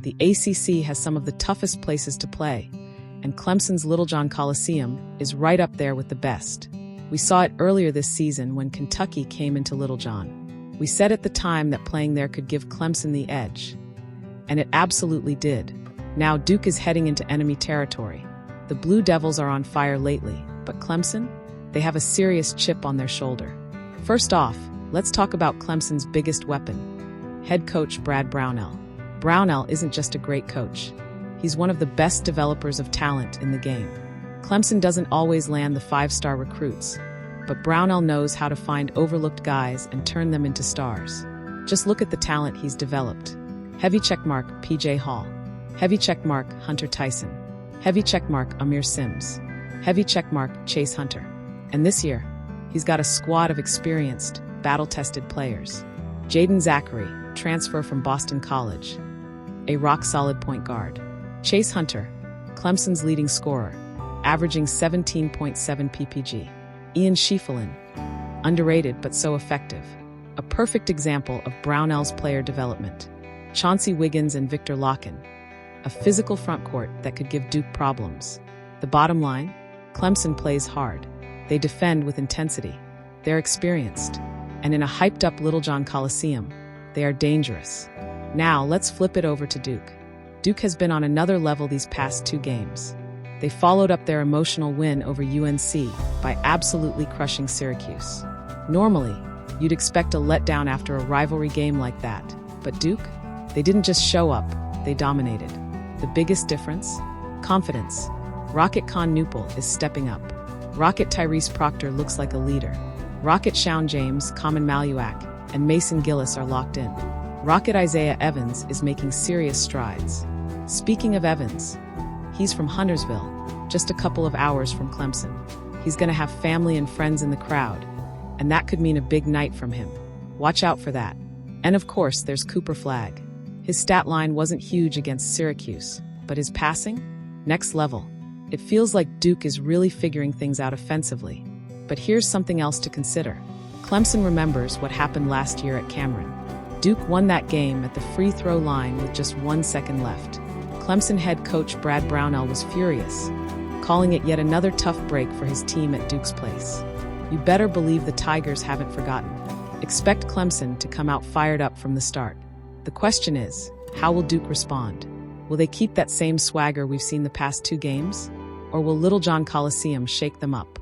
The ACC has some of the toughest places to play, and Clemson's Littlejohn Coliseum is right up there with the best. We saw it earlier this season when Kentucky came into Littlejohn. We said at the time that playing there could give Clemson the edge, and it absolutely did. Now Duke is heading into enemy territory. The Blue Devils are on fire lately, but Clemson? They have a serious chip on their shoulder. First off, let's talk about Clemson's biggest weapon, head coach Brad Brownell. Brownell isn't just a great coach. He's one of the best developers of talent in the game. Clemson doesn't always land the five-star recruits, but Brownell knows how to find overlooked guys and turn them into stars. Just look at the talent he's developed. Heavy checkmark P.J. Hall. Heavy checkmark Hunter Tyson. Heavy checkmark Amir Sims. Heavy checkmark Chase Hunter. And this year, he's got a squad of experienced, battle-tested players. Jaden Zachary, transfer from Boston College, a rock-solid point guard. Chase Hunter, Clemson's leading scorer, averaging 17.7 ppg. Ian Schiefelin, underrated but so effective. A perfect example of Brownell's player development. Chauncey Wiggins and Victor Locken, a physical frontcourt that could give Duke problems. The bottom line? Clemson plays hard. They defend with intensity. They're experienced. And in a hyped-up Littlejohn Coliseum, they are dangerous. Now, let's flip it over to Duke. Duke has been on another level these past 2 games. They followed up their emotional win over UNC by absolutely crushing Syracuse. Normally, you'd expect a letdown after a rivalry game like that. But Duke? They didn't just show up, they dominated. The biggest difference? Confidence. Rocket Con Newpol is stepping up. Rocket Tyrese Proctor looks like a leader. Rocket Shaun James, Common Maluak, and Mason Gillis are locked in. Rocket Isaiah Evans is making serious strides. Speaking of Evans, he's from Huntersville, just a couple of hours from Clemson. He's going to have family and friends in the crowd, and that could mean a big night from him. Watch out for that. And of course, there's Cooper Flagg. His stat line wasn't huge against Syracuse, but his passing? Next level. It feels like Duke is really figuring things out offensively. But here's something else to consider. Clemson remembers what happened last year at Cameron. Duke won that game at the free throw line with just 1 second left. Clemson head coach Brad Brownell was furious, calling it yet another tough break for his team at Duke's place. You better believe the Tigers haven't forgotten. Expect Clemson to come out fired up from the start. The question is, how will Duke respond? Will they keep that same swagger we've seen the past 2 games? Or will Littlejohn Coliseum shake them up?